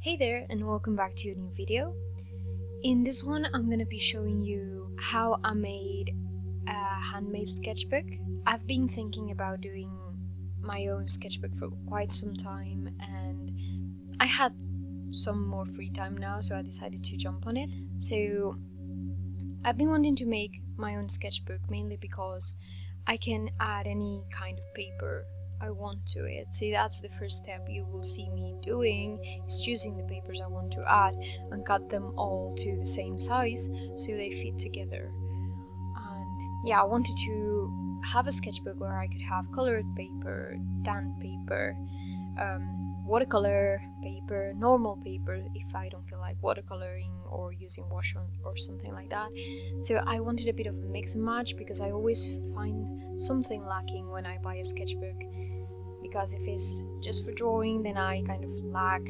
Hey there, and welcome back to a new video. In this one I'm gonna be showing you how I made a handmade sketchbook. I've been thinking about doing my own sketchbook for quite some time, and I had some more free time now, so I decided to jump on it. So I've been wanting to make my own sketchbook mainly because I can add any kind of paper I want to it. So that's the first step you will see me doing, is choosing the papers I want to add and cut them all to the same size so they fit together. And yeah, I wanted to have a sketchbook where I could have colored paper, tan paper, watercolor paper, normal paper if I don't feel like watercoloring or using wash or something like that. So I wanted a bit of a mix and match because I always find something lacking when I buy a sketchbook, because if it's just for drawing then I kind of lack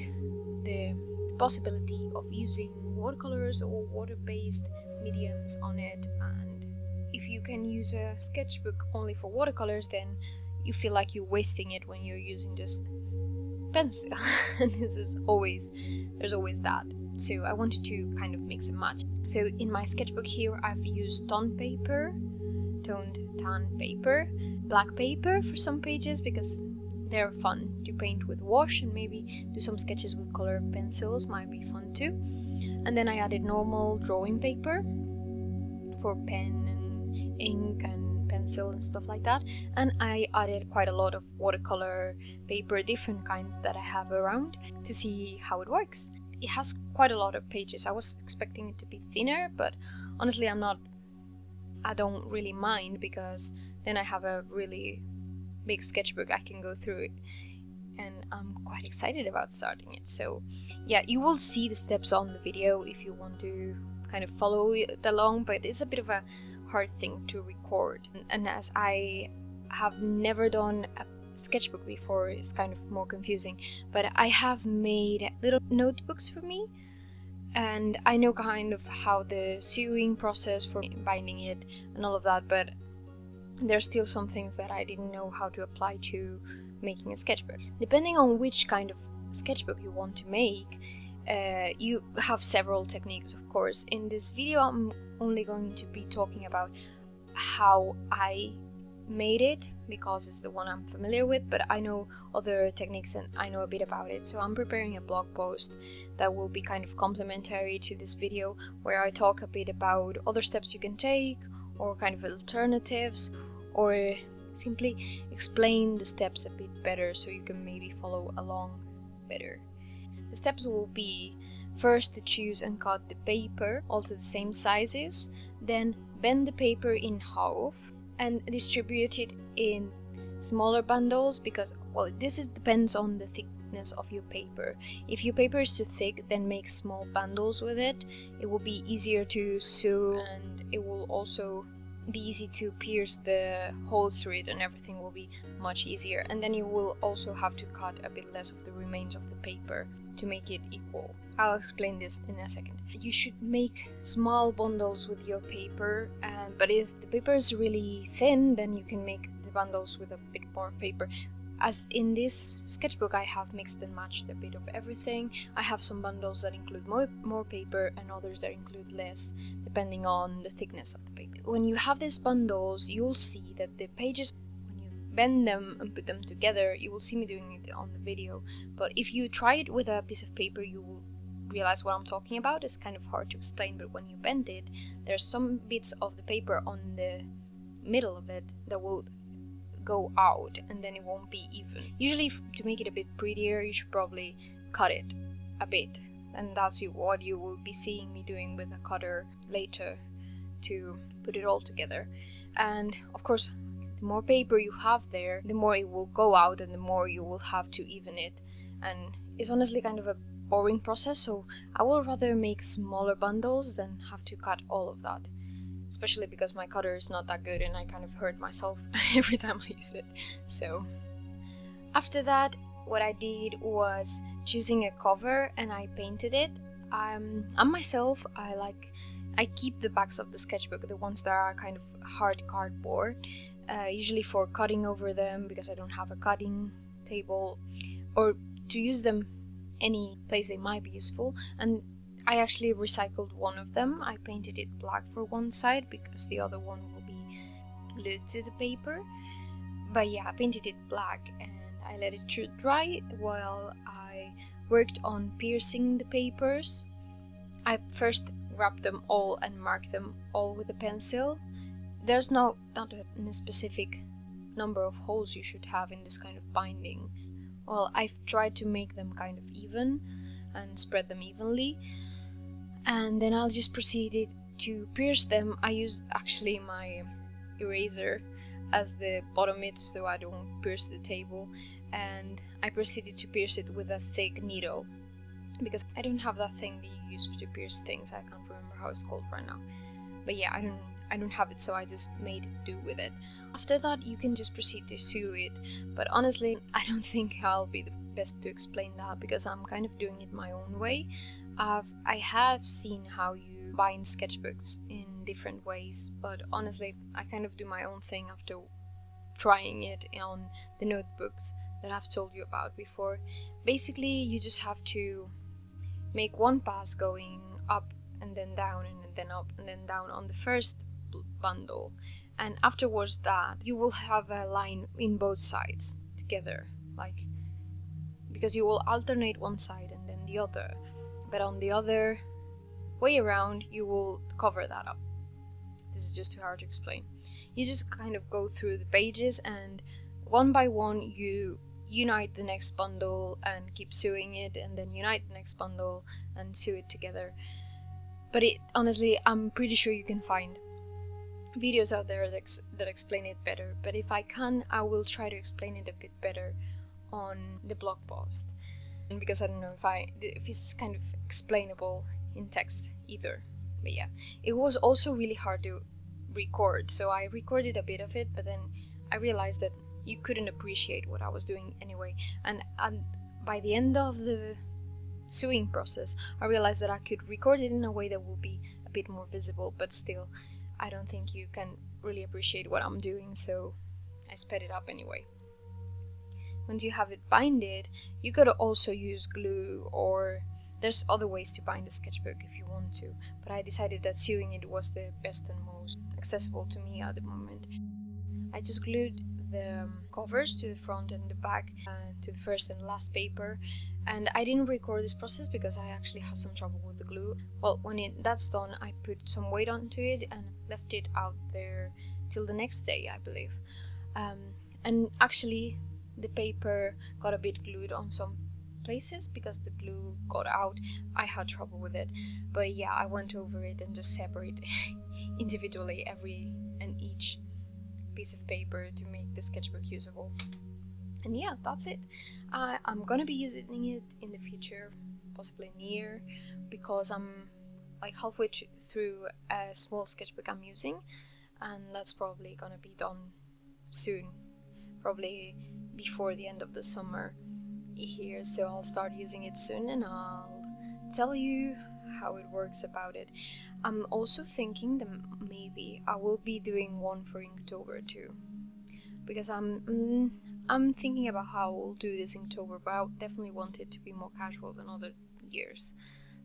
the possibility of using watercolors or water-based mediums on it. And if you can use a sketchbook only for watercolors, then you feel like you're wasting it when you're using just pencil. And there's always that. So I wanted to kind of mix and match. So in my sketchbook here I've used toned tan paper, black paper for some pages because they're fun to paint with wash, and maybe do some sketches with colored pencils might be fun too. And then I added normal drawing paper for pen and ink and pencil and stuff like that. And I added quite a lot of watercolor paper, different kinds that I have around, to see how it works. It has quite a lot of pages. I was expecting it to be thinner, but honestly I don't really mind, because then I have a really big sketchbook I can go through it, and I'm quite excited about starting it. So yeah, you will see the steps on the video if you want to kind of follow it along, but it's a bit of a hard thing to record, and as I have never done a sketchbook before, it's kind of more confusing. But I have made little notebooks for me, and I know kind of how the sewing process for binding it and all of that, but there's still some things that I didn't know how to apply to making a sketchbook. Depending on which kind of sketchbook you want to make, you have several techniques, of course. In this video I'm only going to be talking about how I made it, because it's the one I'm familiar with, but I know other techniques and I know a bit about it. So I'm preparing a blog post that will be kind of complementary to this video, where I talk a bit about other steps you can take, or kind of alternatives, or simply explain the steps a bit better so you can maybe follow along better. The steps will be: first to choose and cut the paper all to the same sizes, then bend the paper in half and distribute it in smaller bundles, because, well, depends on the thickness of your paper. If your paper is too thick, then make small bundles with it. It will be easier to sew, and it will also be easy to pierce the holes through it, and everything will be much easier. And then you will also have to cut a bit less of the remains of the paper to make it equal. I'll explain this in a second. You should make small bundles with your paper, but if the paper is really thin, then you can make the bundles with a bit more paper. As in this sketchbook, I have mixed and matched a bit of everything. I have some bundles that include more paper and others that include less, depending on the thickness of the paper. When you have these bundles, you'll see that the pages, when you bend them and put them together, you will see me doing it on the video. But if you try it with a piece of paper, you will realize what I'm talking about. It's kind of hard to explain, but when you bend it, there's some bits of the paper on the middle of it that will go out, and then it won't be even. Usually, to make it a bit prettier, you should probably cut it a bit, and that's what you will be seeing me doing with a cutter later to put it all together. And of course, the more paper you have there, the more it will go out, and the more you will have to even it. And it's honestly kind of a boring process, so I will rather make smaller bundles than have to cut all of that. Especially because my cutter is not that good and I kind of hurt myself every time I use it. So after that, what I did was choosing a cover, and I painted it. I myself, I keep the backs of the sketchbook, the ones that are kind of hard cardboard, usually for cutting over them, because I don't have a cutting table, or to use them any place they might be useful. And I actually recycled one of them. I painted it black for one side because the other one will be glued to the paper. But yeah, I painted it black and I let it dry while I worked on piercing the papers. I first wrapped them all and marked them all with a pencil. There's not a specific number of holes you should have in this kind of binding. Well, I've tried to make them kind of even and spread them evenly, and then I'll just proceed to pierce them. I used actually my eraser as the bottom bit so I don't pierce the table, and I proceeded to pierce it with a thick needle because I don't have that thing that you use to pierce things. I can't remember how it's called right now, but yeah, I don't have it, so I just made do with it. After that, you can just proceed to sew it, but honestly, I don't think I'll be the best to explain that because I'm kind of doing it my own way. I have seen how you bind sketchbooks in different ways, but honestly, I kind of do my own thing after trying it on the notebooks that I've told you about before. Basically, you just have to make one pass going up and then down and then up and then down on the first bundle, and afterwards that you will have a line in both sides together, like, because you will alternate one side and then the other, but on the other way around you will cover that up. This is just too hard to explain. You just kind of go through the pages and one by one you unite the next bundle and keep sewing it, and then unite the next bundle and sew it together. But honestly, I'm pretty sure you can find videos out there that explain it better, but if I can, I will try to explain it a bit better on the blog post, because I don't know if it's kind of explainable in text either. But yeah, it was also really hard to record, so I recorded a bit of it, but then I realized that you couldn't appreciate what I was doing anyway, and by the end of the sewing process I realized that I could record it in a way that will be a bit more visible, but still I don't think you can really appreciate what I'm doing, so I sped it up anyway. Once you have it binded, you could also use glue, or there's other ways to bind a sketchbook if you want to, but I decided that sewing it was the best and most accessible to me at the moment. I just glued the covers to the front and the back, to the first and last paper, and I didn't record this process because I actually have some trouble with the glue. Well, when that's done, I put some weight onto it and left it out there till the next day, I believe. And actually the paper got a bit glued on some places because the glue got out. I had trouble with it, but yeah, I went over it and just separate individually every and each piece of paper to make the sketchbook usable. And yeah, that's it. I'm gonna be using it in the future, possibly near, because I'm like halfway through a small sketchbook I'm using, and that's probably gonna be done soon, probably before the end of the summer here, so I'll start using it soon and I'll tell you how it works about it. I'm also thinking that maybe I will be doing one for Inktober too, because I'm thinking about how I'll do this Inktober, but I definitely want it to be more casual than other years,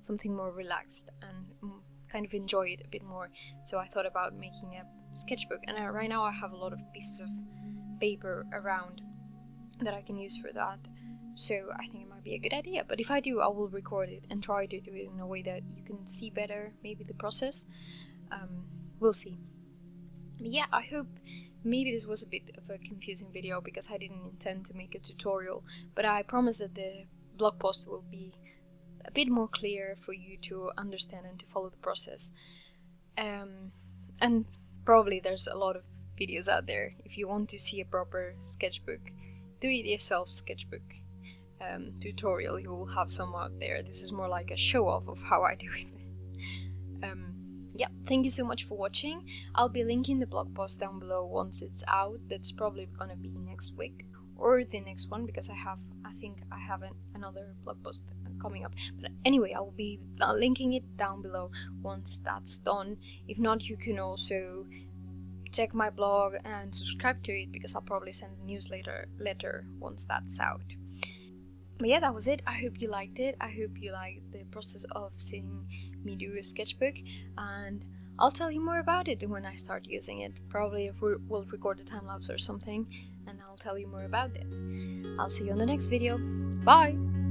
something more relaxed and kind of enjoy it a bit more. So I thought about making a sketchbook, and right now I have a lot of pieces of paper around that I can use for that, so I think it might be a good idea. But if I do, I will record it and try to do it in a way that you can see better, maybe the process. We'll see. But yeah, I hope maybe this was a bit of a confusing video because I didn't intend to make a tutorial, but I promise that the blog post will be a bit more clear for you to understand and to follow the process. And probably there's a lot of videos out there. If you want to see a proper sketchbook, do it yourself sketchbook tutorial, you will have some out there. This is more like a show off of how I do it. Yeah, thank you so much for watching. I'll be linking the blog post down below once it's out. That's probably gonna be next week or the next one, because I think I have another blog post coming up. But anyway, I will be linking it down below once that's done. If not, you can also check my blog and subscribe to it, because I'll probably send a newsletter once that's out. But yeah, that was it. I hope you liked it. I hope you liked the process of seeing me do a sketchbook, and I'll tell you more about it when I start using it. Probably we'll record a time lapse or something, and I'll tell you more about it. I'll see you on the next video. Bye!